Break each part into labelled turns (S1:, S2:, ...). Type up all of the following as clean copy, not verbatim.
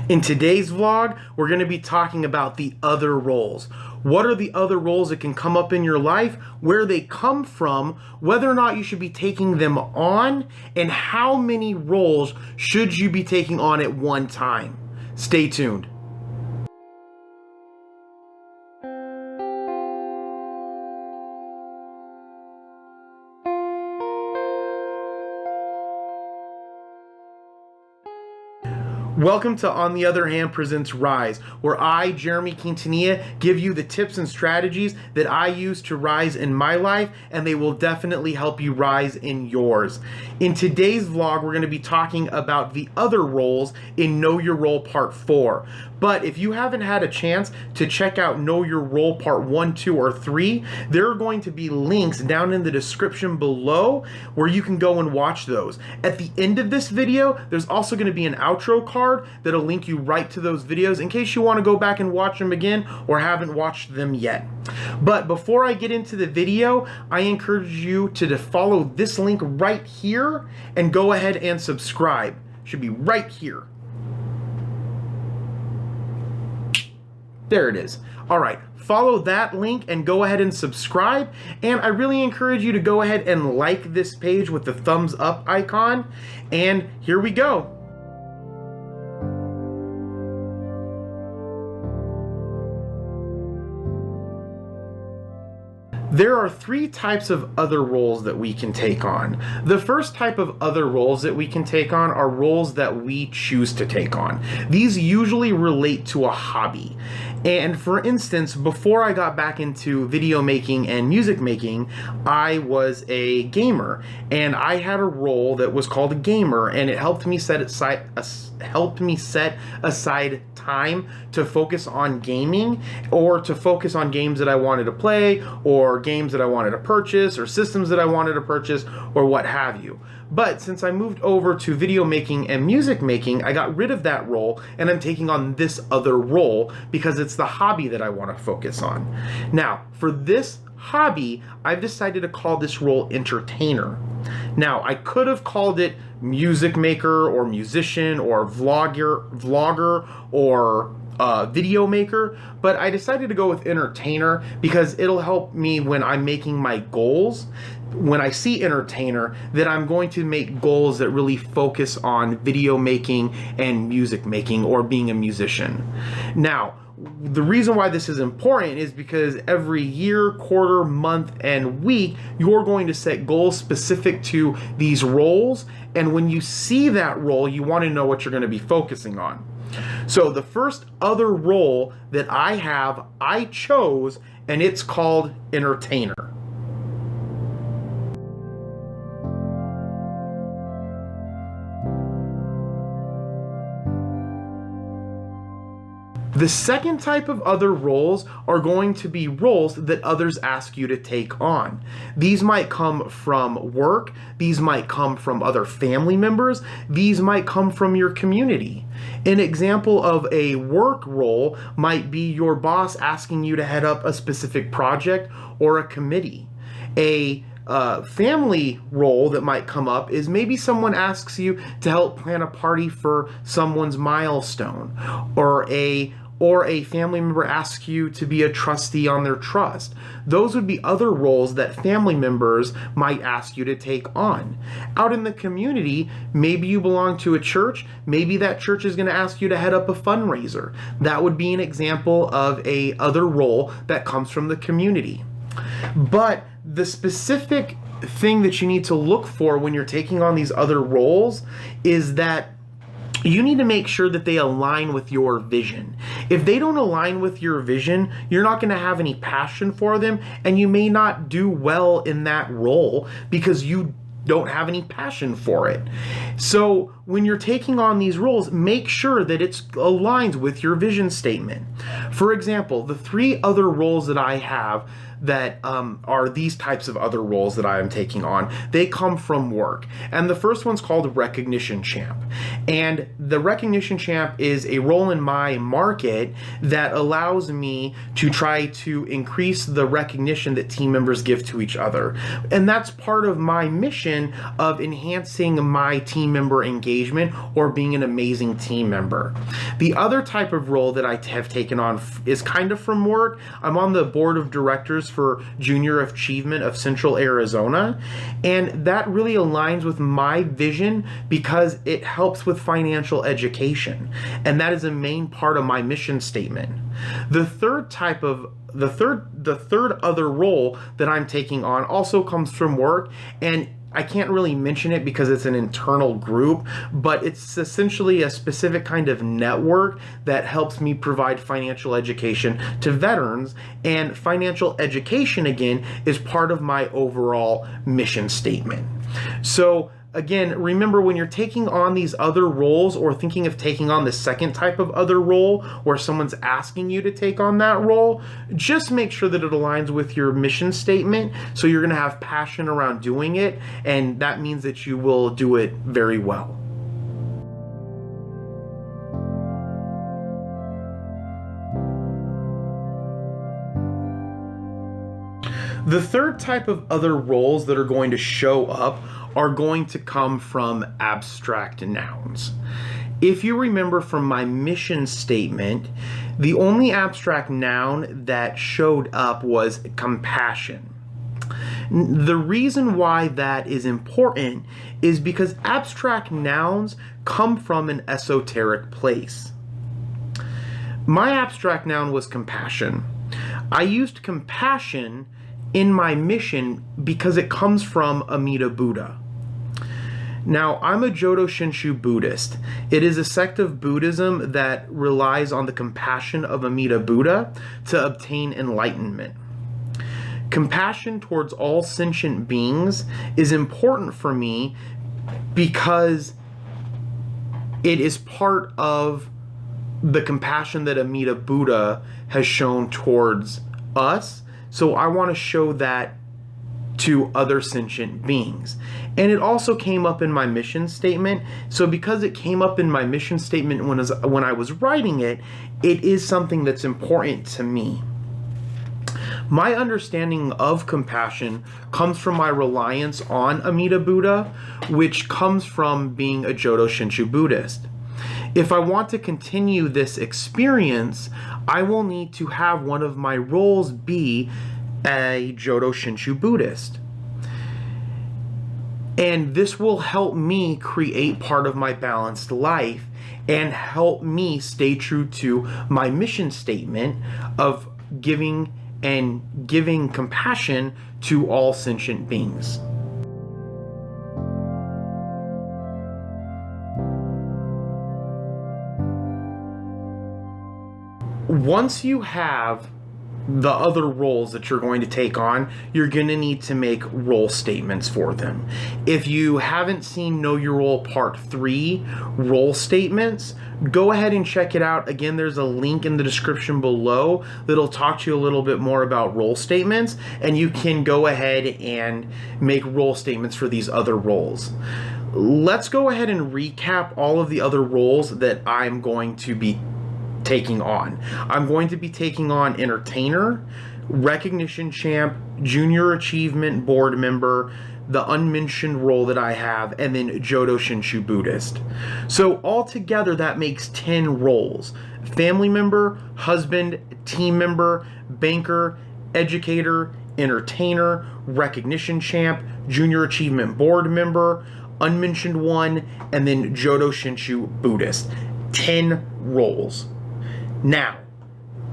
S1: In today's vlog, we're going to be talking about the other roles. What are the other roles that can come up in your life, where they come from, whether or not you should be taking them on, and how many roles should you be taking on at one time. Stay tuned. Welcome to On the Other Hand Presents Rise, where I, Jeremy Quintanilla, give you the tips and strategies that I use to rise in my life, and they will definitely help you rise in yours. In today's vlog, we're going to be talking about the other roles in Know Your Role Part 4. But if you haven't had a chance to check out Know Your Role Part 1, 2, or 3, there are going to be links down in the description below where you can go and watch those. At the end of this video, there's also going to be an outro card that'll link you right to those videos in case you want to go back and watch them again or haven't watched them yet. But before I get into the video, I encourage you to follow this link right here and go ahead and subscribe. It should be right here. There it is. All right, follow that link and go ahead and subscribe. And I really encourage you to go ahead and like this page with the thumbs up icon. And here we go. There are three types of other roles that we can take on. The first type of other roles that we can take on are roles that we choose to take on. These usually relate to a hobby. And for instance, before I got back into video making and music making, I was a gamer, and I had a role that was called a gamer, and it helped me set aside time to focus on gaming, or to focus on games that I wanted to play, or games that I wanted to purchase, or systems that I wanted to purchase, or what have you. But since I moved over to video making and music making, I got rid of that role, and I'm taking on this other role because it's the hobby that I want to focus on. Now, for this hobby, I've decided to call this role entertainer. Now, I could have called it music maker or musician or vlogger or video maker, but I decided to go with entertainer because it'll help me when I'm making my goals. When I see entertainer, then I'm going to make goals that really focus on video making and music making or being a musician. Now, the reason why this is important is because every year, quarter, month, and week, you're going to set goals specific to these roles. And when you see that role, you want to know what you're going to be focusing on. So the first other role that I chose, and it's called entertainer. The second type of other roles are going to be roles that others ask you to take on. These might come from work, these might come from other family members, these might come from your community. An example of a work role might be your boss asking you to head up a specific project or a committee. A family role that might come up is maybe someone asks you to help plan a party for someone's milestone, or a family member asks you to be a trustee on their trust. Those would be other roles that family members might ask you to take on. Out in the community, maybe you belong to a church, maybe that church is going to ask you to head up a fundraiser. That would be an example of a other role that comes from the community. But the specific thing that you need to look for when you're taking on these other roles is that you need to make sure that they align with your vision. If they don't align with your vision, you're not going to have any passion for them, and you may not do well in that role because you don't have any passion for it. So when you're taking on these roles, make sure that it aligns with your vision statement. For example, the three other roles that I have that are these types of other roles that I am taking on, they come from work. And the first one's called Recognition Champ. And the Recognition Champ is a role in my market that allows me to try to increase the recognition that team members give to each other. And that's part of my mission of enhancing my team member engagement or being an amazing team member. The other type of role that I have taken on is kind of from work. I'm on the board of directors for Junior Achievement of Central Arizona, and that really aligns with my vision because it helps with financial education, and that is a main part of my mission statement. The third other role that I'm taking on also comes from work, and I can't really mention it because it's an internal group, but it's essentially a specific kind of network that helps me provide financial education to veterans, and financial education, again, is part of my overall mission statement. So again, remember, when you're taking on these other roles or thinking of taking on the second type of other role where someone's asking you to take on that role, just make sure that it aligns with your mission statement, so you're going to have passion around doing it, and that means that you will do it very well. The third type of other roles that are going to show up are going to come from abstract nouns. If you remember from my mission statement, the only abstract noun that showed up was compassion. The reason why that is important is because abstract nouns come from an esoteric place. My abstract noun was compassion. I used compassion in my mission because it comes from Amida Buddha. Now, I'm a Jodo Shinshu Buddhist. It is a sect of Buddhism that relies on the compassion of Amida Buddha to obtain enlightenment. Compassion towards all sentient beings is important for me because it is part of the compassion that Amida Buddha has shown towards us. So I want to show that to other sentient beings. And it also came up in my mission statement. So because it came up in my mission statement when I was writing it, it is something that's important to me. My understanding of compassion comes from my reliance on Amida Buddha, which comes from being a Jodo Shinshu Buddhist. If I want to continue this experience, I will need to have one of my roles be a Jodo Shinshu Buddhist. And this will help me create part of my balanced life and help me stay true to my mission statement of giving compassion to all sentient beings. Once you have the other roles that you're going to take on, you're going to need to make role statements for them. If you haven't seen Know Your Role Part 3 role statements, go ahead and check it out. Again, there's a link in the description below that'll talk to you a little bit more about role statements, and you can go ahead and make role statements for these other roles. Let's go ahead and recap all of the other roles that I'm going to be taking on. I'm going to be taking on entertainer, recognition champ, junior achievement board member, the unmentioned role that I have, and then Jodo Shinshu Buddhist. So altogether that makes 10 roles: family member, husband, team member, banker, educator, entertainer, recognition champ, junior achievement board member, unmentioned one, and then Jodo Shinshu Buddhist. 10 roles. Now,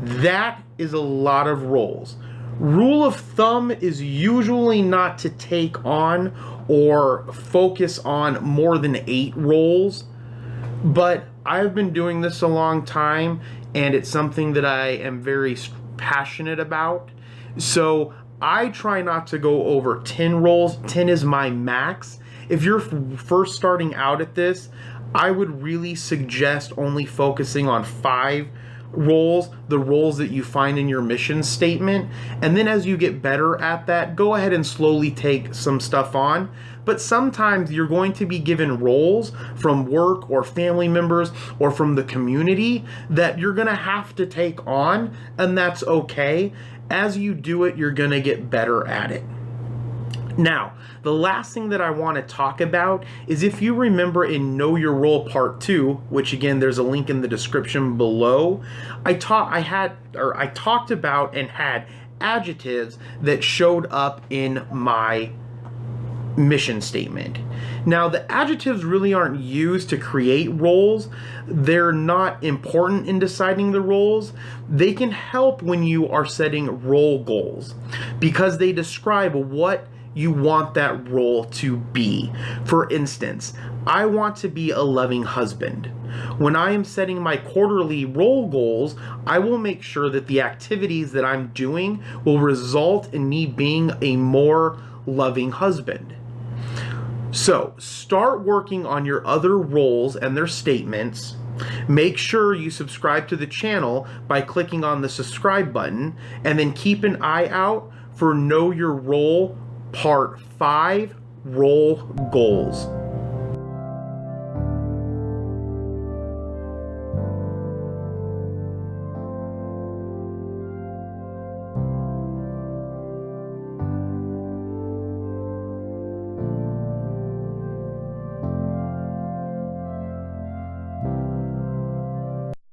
S1: that is a lot of roles. Rule of thumb is usually not to take on or focus on more than 8 roles, but I've been doing this a long time, and it's something that I am very passionate about. So I try not to go over 10 roles. 10 is my max. If you're first starting out at this, I would really suggest only focusing on 5 roles, the roles that you find in your mission statement. And then as you get better at that, go ahead and slowly take some stuff on. But sometimes you're going to be given roles from work or family members or from the community that you're going to have to take on, and that's okay. As you do it, you're going to get better at it. Now, the last thing that I want to talk about is, if you remember in Know Your Role Part 2, which again, there's a link in the description below, I talked about and had adjectives that showed up in my mission statement. Now, the adjectives really aren't used to create roles. They're not important in deciding the roles. They can help when you are setting role goals because they describe what you want that role to be. For instance, I want to be a loving husband. When I am setting my quarterly role goals, I will make sure that the activities that I'm doing will result in me being a more loving husband. So start working on your other roles and their statements. Make sure you subscribe to the channel by clicking on the subscribe button, and then keep an eye out for Know Your Role Part 5 Role Goals.